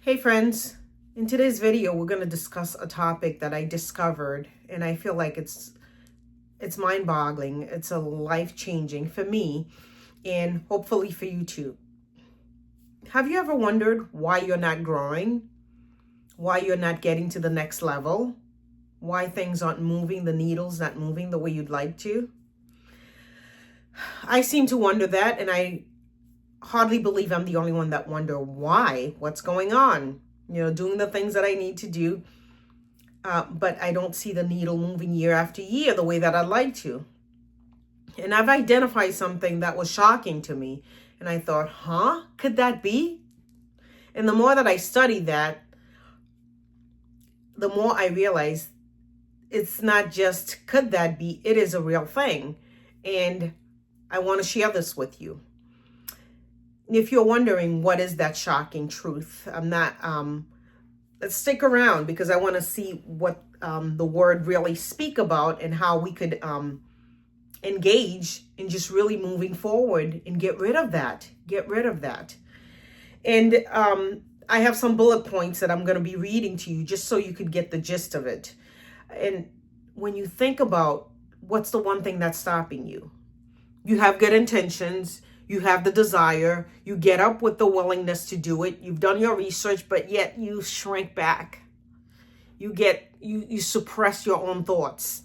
Hey friends, in today's video we're going to discuss a topic that I discovered and I feel like it's mind-boggling. It's a life-changing for me and hopefully for you too. Have you ever wondered why you're not growing? Why you're not getting to the next level? Why things aren't moving, the needle's not moving the way you'd like to? I seem to wonder that, and I hardly believe I'm the only one that wonder why, what's going on. Doing the things that I need to do, but I don't see the needle moving year after year the way that I'd like to. And I've identified something that was shocking to me. And I thought, could that be? And the more that I studied that, the more I realized it's not just could that be, it is a real thing. And I want to share this with you. If you're wondering what is that shocking truth, let's stick around because I want to see what the word really speak about and how we could engage in just really moving forward and get rid of that. And I have some bullet points that I'm going to be reading to you just so you could get the gist of it. And when you think about what's the one thing that's stopping you, you have good intentions. You have the desire, you get up with the willingness to do it. You've done your research, but yet you shrink back. You suppress your own thoughts.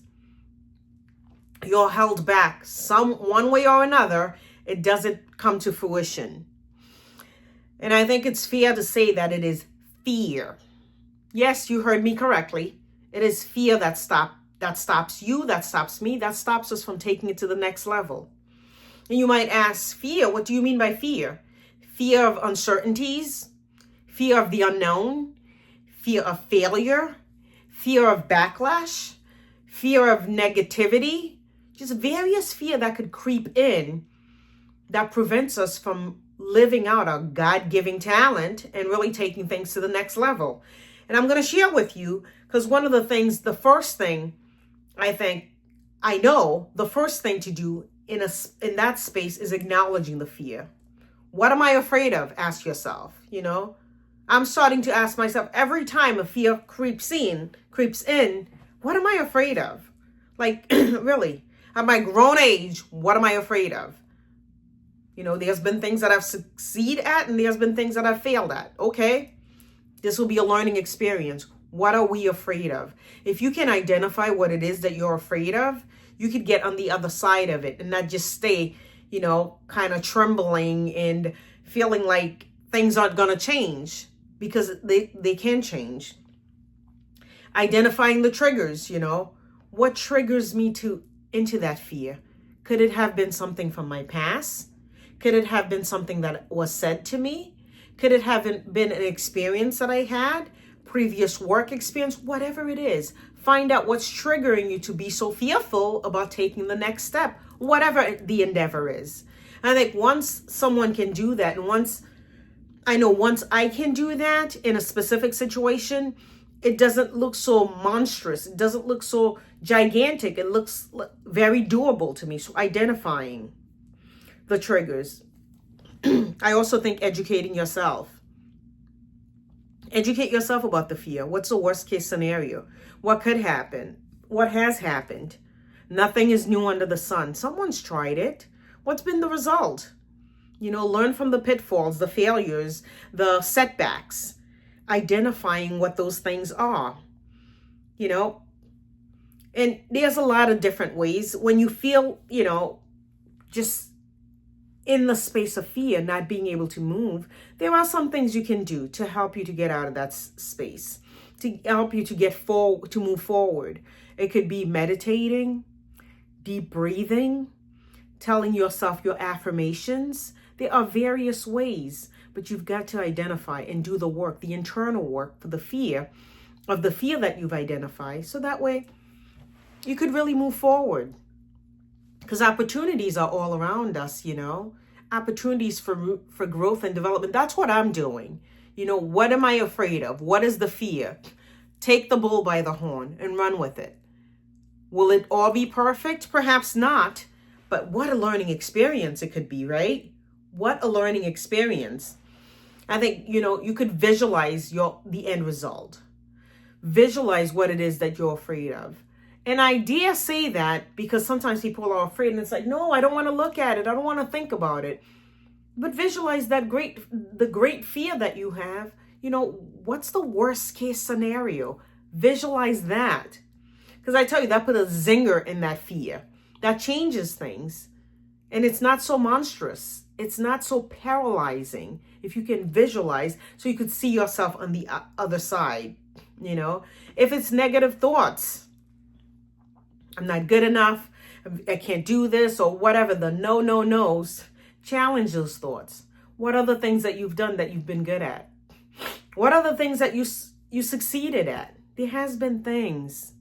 You're held back one way or another. It doesn't come to fruition. And I think it's fair to say that it is fear. Yes, you heard me correctly. It is fear that stops you, that stops me, that stops us from taking it to the next level. And you might ask, fear, what do you mean by fear? Fear of uncertainties, fear of the unknown, fear of failure, fear of backlash, fear of negativity, just various fear that could creep in that prevents us from living out our God-given talent and really taking things to the next level. And I'm going to share with you, because the first thing to do in that space is acknowledging the fear. What am I afraid of? Ask yourself. I'm starting to ask myself every time a fear creeps in, what am I afraid of? Like, really, at my grown age, what am I afraid of? There's been things that I've succeeded at and there's been things that I've failed at. Okay, this will be a learning experience. What are we afraid of? If you can identify what it is that you're afraid of, you could get on the other side of it and not just stay, kind of trembling and feeling like things aren't going to change, because they can change. Identifying the triggers, what triggers me into that fear? Could it have been something from my past? Could it have been something that was said to me? Could it have been an experience that I had? Previous work experience, whatever it is, find out what's triggering you to be so fearful about taking the next step, whatever the endeavor is. I think once someone can do that, and once I can do that in a specific situation, it doesn't look so monstrous. It doesn't look so gigantic. It looks very doable to me. So identifying the triggers. I also think educating yourself. Educate yourself about the fear. What's the worst case scenario? What could happen? What has happened? Nothing is new under the sun. Someone's tried it. What's been the result? Learn from the pitfalls, the failures, the setbacks, identifying what those things are. And there's a lot of different ways when you feel, just in the space of fear, not being able to move. There are some things you can do to help you to get out of that space, to help you to move forward. It could be meditating, deep breathing, telling yourself your affirmations. There are various ways, but you've got to identify and do the work, the internal work for the fear that you've identified. So that way you could really move forward. Because opportunities are all around us, opportunities for growth and development. That's what I'm doing. What am I afraid of? What is the fear? Take the bull by the horn and run with it. Will it all be perfect? Perhaps not. But what a learning experience it could be, right? What a learning experience. I think, you could visualize the end result. Visualize what it is that you're afraid of. And I dare say that because sometimes people are afraid and it's like, no, I don't want to look at it. I don't want to think about it. But visualize the great fear that you have. What's the worst case scenario? Visualize that. Because I tell you, that put a zinger in that fear. That changes things. And it's not so monstrous. It's not so paralyzing if you can visualize so you could see yourself on the other side. If it's negative thoughts, I'm not good enough, I can't do this, or whatever, the no's, challenge those thoughts. What are the things that you've done that you've been good at? What are the things that you succeeded at? There has been things.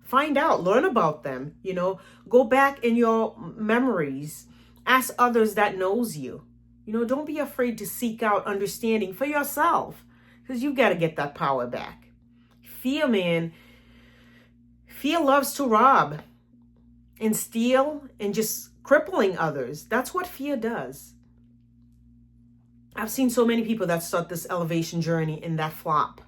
Find out, learn about them, go back in your memories, ask others that knows you. Don't be afraid to seek out understanding for yourself, because you got to get that power back. Fear, man, fear loves to rob and steal and just crippling others. That's what fear does. I've seen so many people that start this elevation journey in that flop.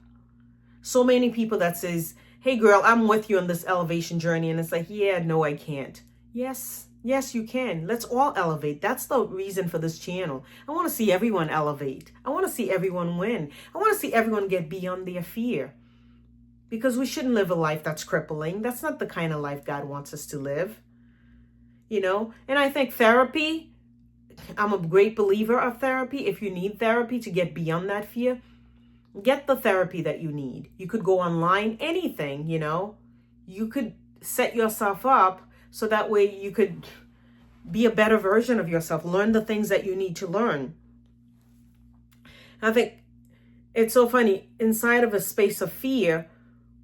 So many people that says, hey girl, I'm with you on this elevation journey. And it's like, yeah, no, I can't. Yes, you can. Let's all elevate. That's the reason for this channel. I want to see everyone elevate. I want to see everyone win. I want to see everyone get beyond their fear. Because we shouldn't live a life that's crippling. That's not the kind of life God wants us to live. And I think therapy, I'm a great believer of therapy. If you need therapy to get beyond that fear, get the therapy that you need. You could go online, anything, You could set yourself up so that way you could be a better version of yourself. Learn the things that you need to learn. I think it's so funny. Inside of a space of fear,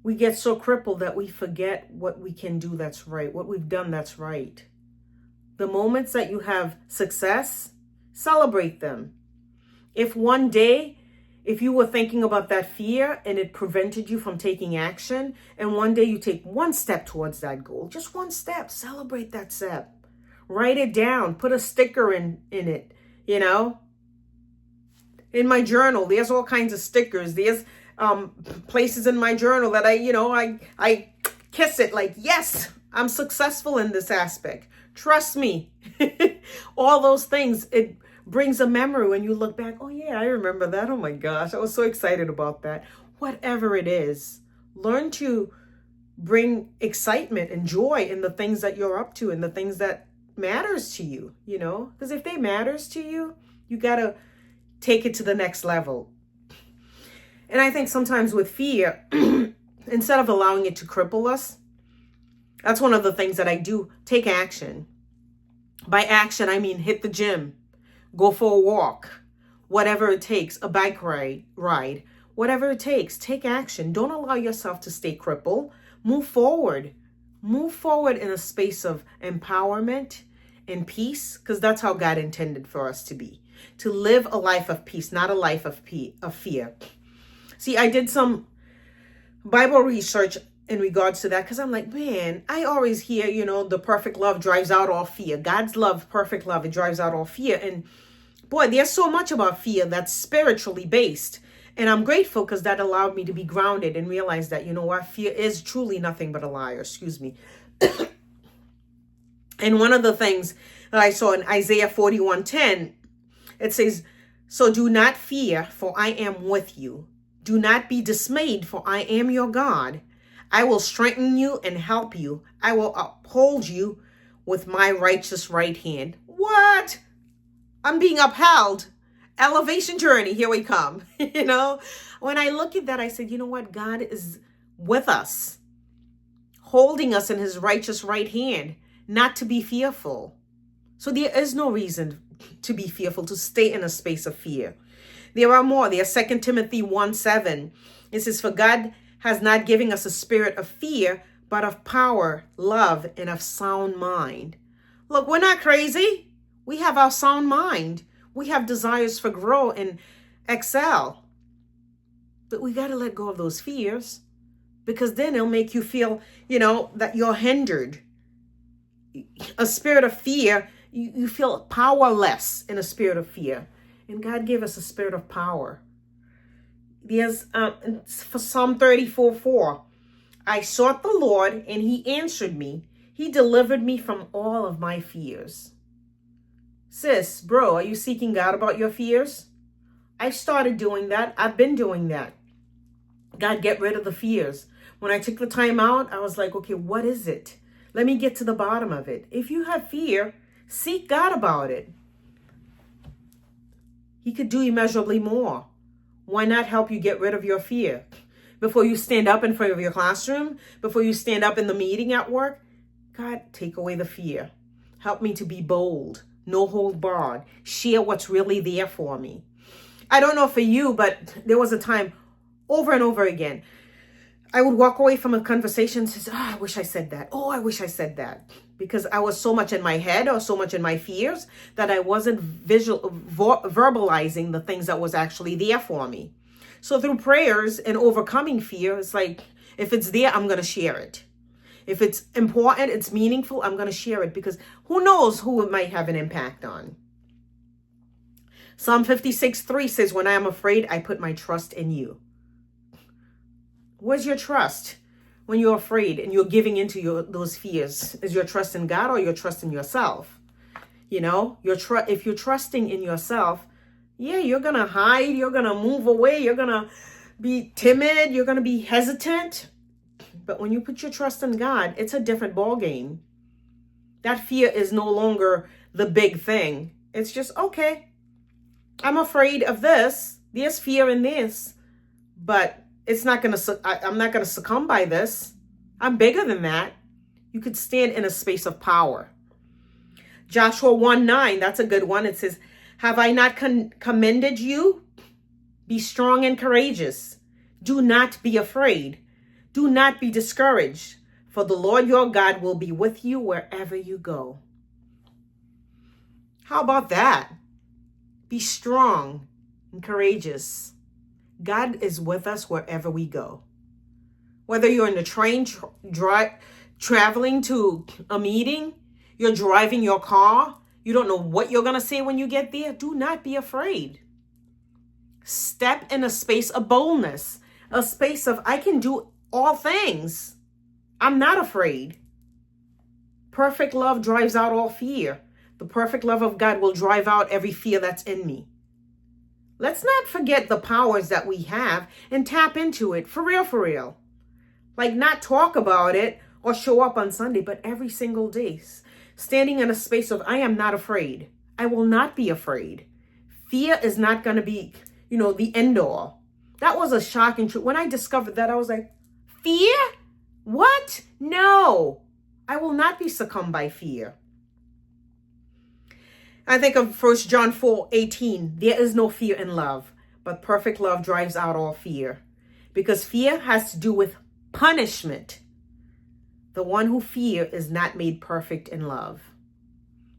we get so crippled that we forget what we can do that's right, what we've done that's right. The moments that you have success, celebrate them. If one day, if you were thinking about that fear and it prevented you from taking action, and one day you take one step towards that goal, just one step, celebrate that step. Write it down, put a sticker in it, In my journal, there's all kinds of stickers. There's places in my journal that I kiss it like, yes, I'm successful in this aspect. Trust me. All those things, it brings a memory when you look back. Oh yeah, I remember that. Oh my gosh, I was so excited about that. Whatever it is, learn to bring excitement and joy in the things that you're up to and the things that matters to you, because if they matters to you, you got to take it to the next level. And I think sometimes with fear, instead of allowing it to cripple us, that's one of the things that I do. Take action. By action, I mean hit the gym, go for a walk, whatever it takes, a bike ride, whatever it takes, take action. Don't allow yourself to stay crippled. Move forward. Move forward in a space of empowerment and peace, because that's how God intended for us to be. To live a life of peace, not a life of fear. See, I did some Bible research in regards to that, because I'm like, man, I always hear, the perfect love drives out all fear. God's love, perfect love, it drives out all fear. And boy, there's so much about fear that's spiritually based. And I'm grateful because that allowed me to be grounded and realize that, fear is truly nothing but a liar. Excuse me. And one of the things that I saw in Isaiah 41:10, it says, so do not fear, for I am with you. Do not be dismayed, for I am your God. I will strengthen you and help you. I will uphold you with my righteous right hand. What? I'm being upheld. Elevation journey, here we come. When I look at that, I said, you know what? God is with us, holding us in his righteous right hand, not to be fearful. So there is no reason to be fearful, to stay in a space of fear. There are more. There's 2 Timothy 1:7. It says, for God has not given us a spirit of fear, but of power, love, and of sound mind. Look, we're not crazy. We have our sound mind. We have desires for grow and excel. But we got to let go of those fears, because then it'll make you feel, that you're hindered. A spirit of fear You feel powerless in a spirit of fear. And God gave us a spirit of power. There's for Psalm 34:4. I sought the Lord and he answered me. He delivered me from all of my fears. Sis, bro, are you seeking God about your fears? I started doing that. I've been doing that. God, get rid of the fears. When I took the time out, I was like, okay, what is it? Let me get to the bottom of it. If you have fear, seek God about it. He could do immeasurably more. Why not help you get rid of your fear? Before you stand up in front of your classroom, before you stand up in the meeting at work, God, take away the fear. Help me to be bold, no hold barred, share what's really there for me. I don't know for you, but there was a time over and over again, I would walk away from a conversation and say, I wish I said that. Oh, I wish I said that. Because I was so much in my head or so much in my fears that I wasn't verbalizing the things that was actually there for me. So through prayers and overcoming fear, it's like, if it's there, I'm going to share it. If it's important, it's meaningful, I'm going to share it because who knows who it might have an impact on. Psalm 56:3 says, when I am afraid, I put my trust in you. Where's your trust when you're afraid and you're giving into those fears? Is your trust in God or your trust in yourself? You know, if you're trusting in yourself, yeah, you're going to hide, you're going to move away, you're going to be timid, you're going to be hesitant. But when you put your trust in God, it's a different ball game. That fear is no longer the big thing. It's just, okay, I'm afraid of this. There's fear in this, but I'm not going to succumb by this. I'm bigger than that. You could stand in a space of power. Joshua 1:9, that's a good one. It says, have I not commended you? Be strong and courageous. Do not be afraid. Do not be discouraged, for the Lord your God will be with you wherever you go. How about that? Be strong and courageous. God is with us wherever we go. Whether you're in the train traveling to a meeting, you're driving your car, you don't know what you're going to say when you get there, do not be afraid. Step in a space of boldness, a space of I can do all things. I'm not afraid. Perfect love drives out all fear. The perfect love of God will drive out every fear that's in me. Let's not forget the powers that we have and tap into it for real, for real. Like not talk about it or show up on Sunday, but every single day. Standing in a space of I am not afraid. I will not be afraid. Fear is not going to be, the end all. That was a shocking truth. When I discovered that, I was like, fear? What? No, I will not be succumbed by fear. I think of 1 John 4:18. There is no fear in love, but perfect love drives out all fear. Because fear has to do with punishment. The one who fears is not made perfect in love.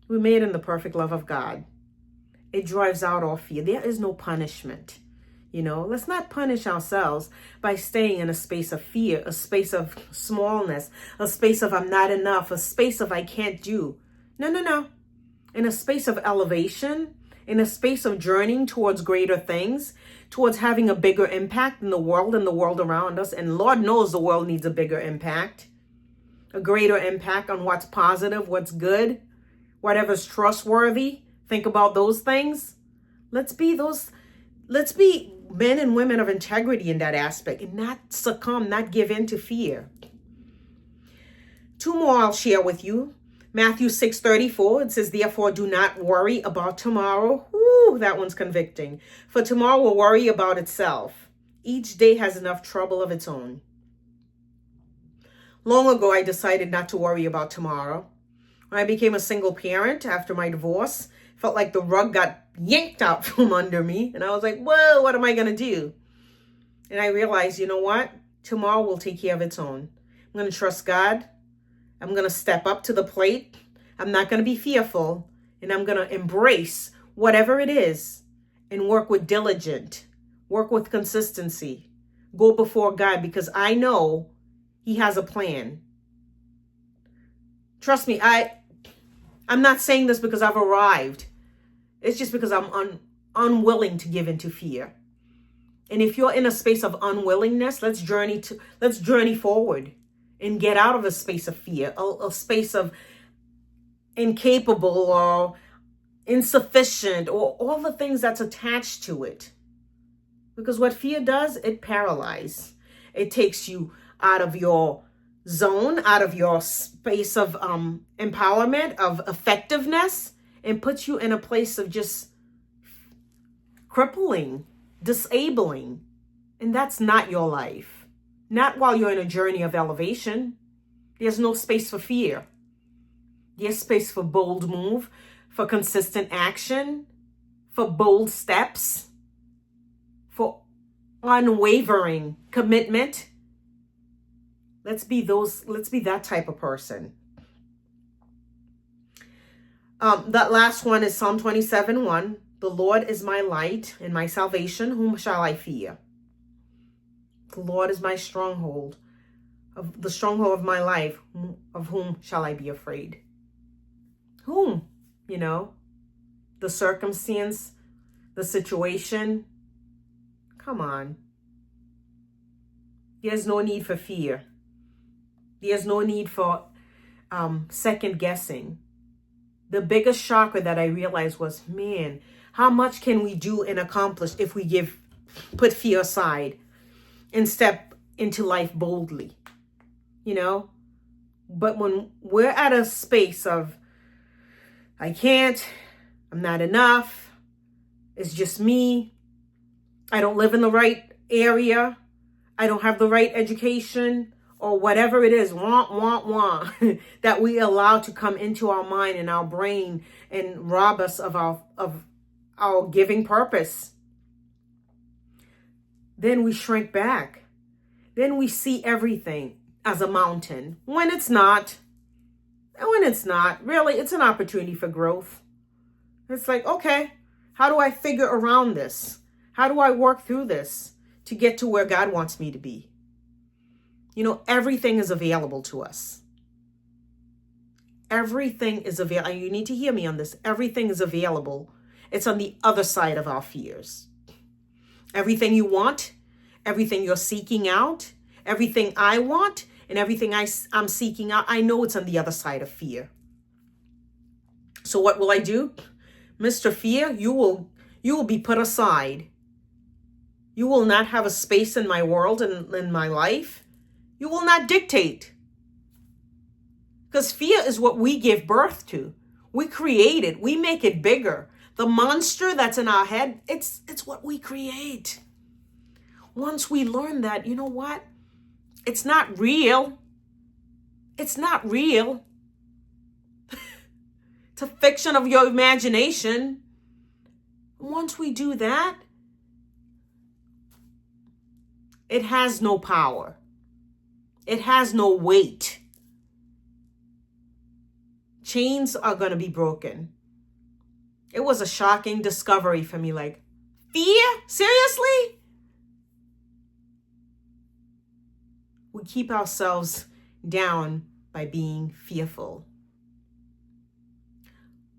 We're made in the perfect love of God. It drives out all fear. There is no punishment. Let's not punish ourselves by staying in a space of fear, a space of smallness, a space of I'm not enough, a space of I can't do. No. In a space of elevation, in a space of journeying towards greater things, towards having a bigger impact in the world and the world around us. And Lord knows the world needs a bigger impact, a greater impact on what's positive, what's good, whatever's trustworthy. Think about those things. Let's be men and women of integrity in that aspect and not succumb, not give in to fear. 2 more I'll share with you. Matthew 6:34, it says, therefore do not worry about tomorrow. Ooh, that one's convicting. For tomorrow will worry about itself. Each day has enough trouble of its own. Long ago, I decided not to worry about tomorrow. When I became a single parent after my divorce, felt like the rug got yanked out from under me. And I was like, whoa, what am I going to do? And I realized, you know what? Tomorrow will take care of its own. I'm going to trust God. I'm going to step up to the plate. I'm not going to be fearful. And I'm going to embrace whatever it is and work with diligence, work with consistency, go before God because I know He has a plan. Trust me, I'm not saying this because I've arrived. It's just because I'm unwilling to give into fear. And if you're in a space of unwillingness, let's journey forward and get out of a space of fear, a space of incapable or insufficient or all the things that's attached to it. Because what fear does, it paralyzes. It takes you out of your zone, out of your space of empowerment, of effectiveness, and puts you in a place of just crippling, disabling. And that's not your life. Not while you're in a journey of elevation. There's no space for fear. There's space for bold move, for consistent action, for bold steps, for unwavering commitment. Let's be that type of person. That last one is Psalm 27:1. The Lord is my light and my salvation. Whom shall I fear? The Lord is my stronghold, of the stronghold of my life. Of whom shall I be afraid? Whom? The circumstance, the situation. Come on. There's no need for fear. There's no need for second guessing. The biggest shocker that I realized was, man, how much can we do and accomplish if we put fear aside and step into life boldly? But when we're at a space of, I can't, I'm not enough, it's just me, I don't live in the right area, I don't have the right education, or whatever it is, that we allow to come into our mind and our brain and rob us of our giving purpose, then we shrink back. Then we see everything as a mountain when it's not. And when it's not, really, it's an opportunity for growth. It's like, okay, how do I figure around this? How do I work through this to get to where God wants me to be? Everything is available to us. Everything is available. You need to hear me on this. Everything is available. It's on the other side of our fears. Everything you want, everything you're seeking out, everything I want, and everything I'm seeking out, I know it's on the other side of fear. So what will I do? Mr. Fear, you will be put aside. You will not have a space in my world and in my life. You will not dictate. Because fear is what we give birth to. We create it. We make it bigger. The monster that's in our head, it's what we create. Once we learn that, you know what? It's not real. It's not real. It's a fiction of your imagination. Once we do that, it has no power. It has no weight. Chains are going to be broken. It was a shocking discovery for me. Like, fear? Seriously? We keep ourselves down by being fearful.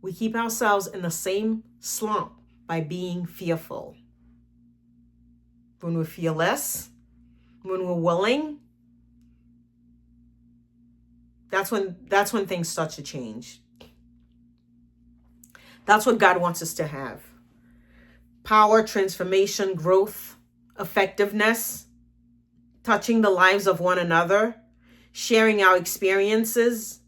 We keep ourselves in the same slump by being fearful. When we're fearless, when we're willing, that's when things start to change. That's what God wants us to have. Power, transformation, growth, effectiveness, touching the lives of one another, sharing our experiences,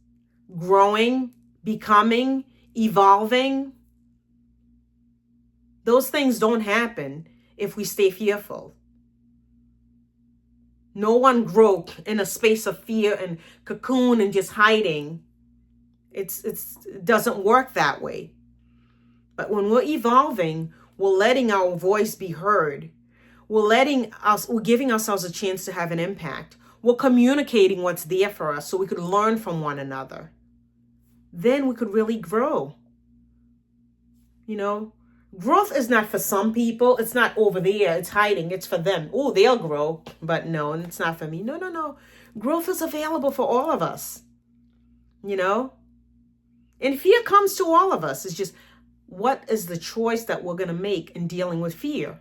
growing, becoming, evolving. Those things don't happen if we stay fearful. No one grows in a space of fear and cocoon and just hiding. It doesn't work that way. But when we're evolving, we're letting our voice be heard. We're giving ourselves a chance to have an impact. We're communicating what's there for us so we could learn from one another. Then we could really grow. Growth is not for some people. It's not over there. It's hiding. It's for them. Oh, they'll grow. But no, it's not for me. No. Growth is available for all of us. And fear comes to all of us. It's just, what is the choice that we're going to make in dealing with fear?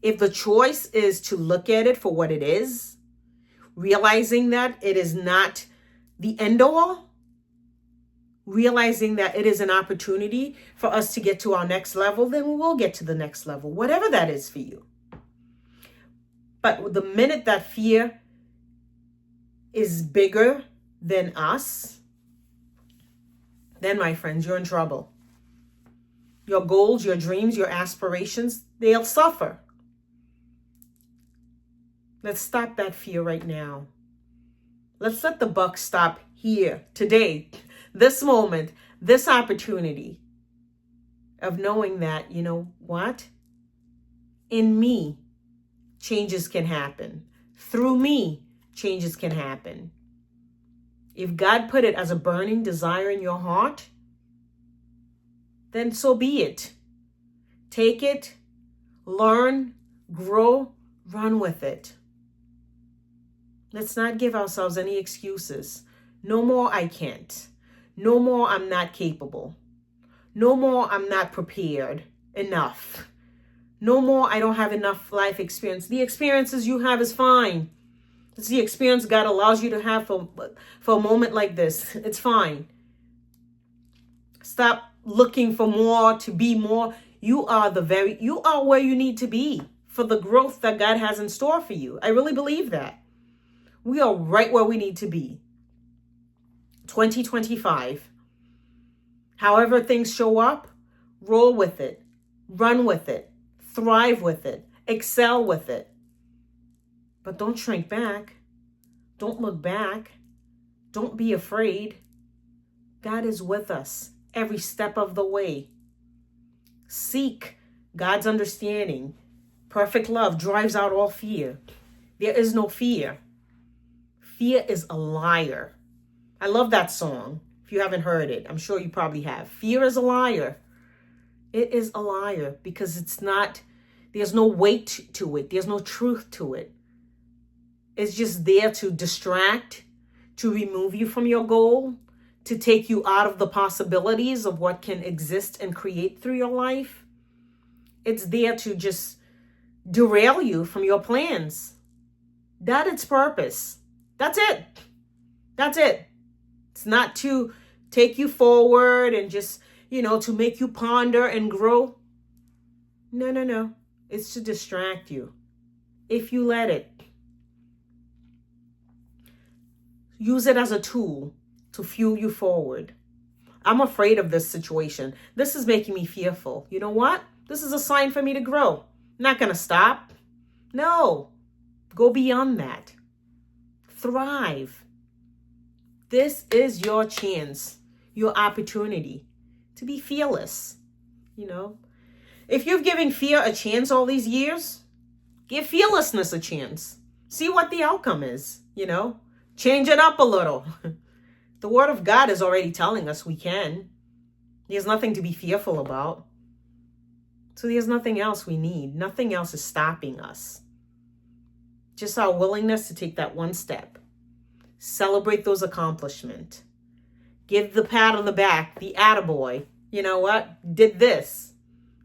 If the choice is to look at it for what it is, realizing that it is not the end all, realizing that it is an opportunity for us to get to our next level, then we will get to the next level, whatever that is for you. But the minute that fear is bigger than us, then, my friends, you're in trouble. Your goals, your dreams, your aspirations, they'll suffer. Let's stop that fear right now. Let's let the buck stop here, today, this moment, this opportunity of knowing that, you know what? In me, changes can happen. Through me, changes can happen. If God put it as a burning desire in your heart, then so be it. Take it, learn, grow, run with it. Let's not give ourselves any excuses. No more I can't. No more I'm not capable. No more I'm not prepared enough. No more I don't have enough life experience. The experiences you have is fine. It's the experience God allows you to have for a moment like this. It's fine. Stop looking for more, to be more. You are where you need to be for the growth that God has in store for you. I really believe that. We are right where we need to be. 2025. However things show up, roll with it, run with it, thrive with it, excel with it. But don't shrink back. Don't look back. Don't be afraid. God is with us every step of the way. Seek God's understanding. Perfect love drives out all fear. There is no fear. Fear is a liar. I love that song. If you haven't heard it, I'm sure you probably have. Fear is a liar. It is a liar because there's no weight to it. There's no truth to it. It's just there to distract, to remove you from your goal, to take you out of the possibilities of what can exist and create through your life. It's there to just derail you from your plans. That's its purpose. That's it. That's it. It's not to take you forward and just, to make you ponder and grow. No. It's to distract you. If you let it. Use it as a tool to fuel you forward. I'm afraid of this situation. This is making me fearful. You know what? This is a sign for me to grow. I'm not going to stop. No. Go beyond that. Thrive. This is your chance, your opportunity to be fearless. If you've given fear a chance all these years, give fearlessness a chance. See what the outcome is, Change it up a little. The Word of God is already telling us we can. There's nothing to be fearful about. So there's nothing else we need. Nothing else is stopping us. Just our willingness to take that one step. Celebrate those accomplishments. Give the pat on the back, the attaboy. You know what? Did this.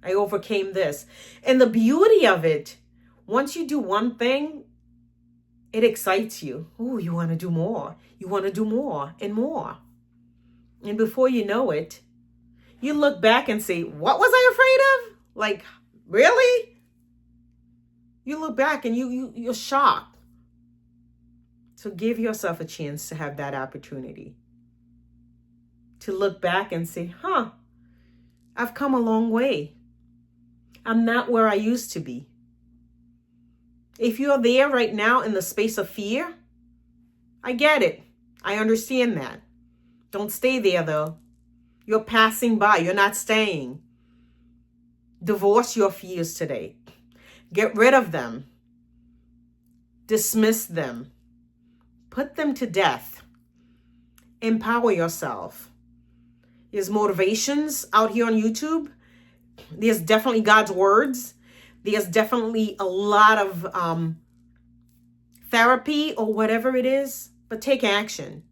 I overcame this. And the beauty of it, once you do one thing, it excites you. Oh, you want to do more. You want to do more and more. And before you know it, you look back and say, what was I afraid of? Like, really? You look back and you're shocked. So give yourself a chance to have that opportunity. To look back and say, I've come a long way. I'm not where I used to be. If you're there right now in the space of fear, I get it. I understand that. Don't stay there though. You're passing by. You're not staying. Divorce your fears today. Get rid of them. Dismiss them. Put them to death. Empower yourself. There's motivations out here on YouTube. There's definitely God's words. There's definitely a lot of therapy or whatever it is, but take action.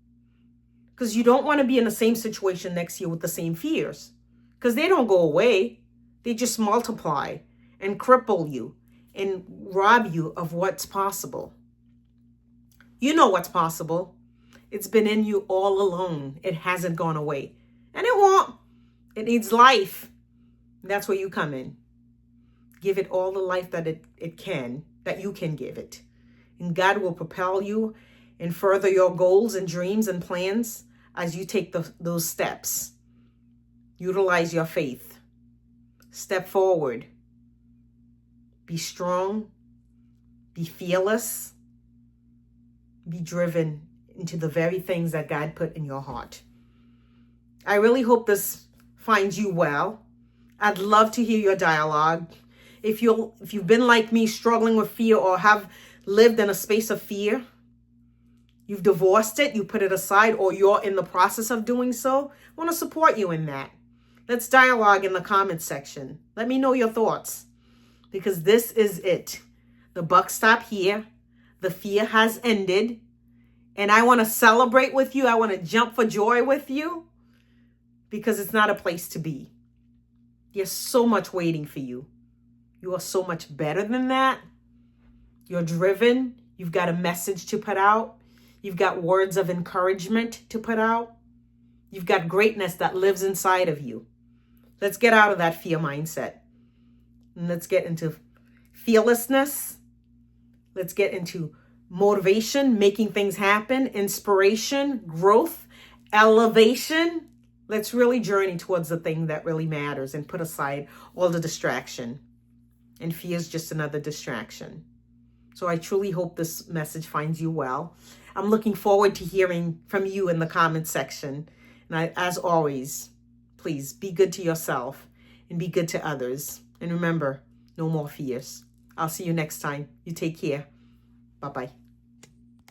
Because you don't want to be in the same situation next year with the same fears. Because they don't go away. They just multiply and cripple you and rob you of what's possible. You know what's possible. It's been in you all along. It hasn't gone away. And it won't. It needs life. And that's where you come in. Give it all the life that it can, that you can give it. And God will propel you and further your goals and dreams and plans as you take those steps. Utilize your faith. Step forward. Be strong. Be fearless. Be driven into the very things that God put in your heart. I really hope this finds you well. I'd love to hear your dialogue. If you've been like me, struggling with fear or have lived in a space of fear, you've divorced it, you put it aside, or you're in the process of doing so, I want to support you in that. Let's dialogue in the comments section. Let me know your thoughts, because this is it. The buck stopped here. The fear has ended. And I want to celebrate with you. I want to jump for joy with you, because it's not a place to be. There's so much waiting for you. You are so much better than that. You're driven. You've got a message to put out. You've got words of encouragement to put out. You've got greatness that lives inside of you. Let's get out of that fear mindset. And let's get into fearlessness. Let's get into motivation, making things happen, inspiration, growth, elevation. Let's really journey towards the thing that really matters and put aside all the distraction. And fear is just another distraction. So I truly hope this message finds you well. I'm looking forward to hearing from you in the comments section. And as always, please be good to yourself and be good to others. And remember, no more fears. I'll see you next time. You take care. Bye-bye.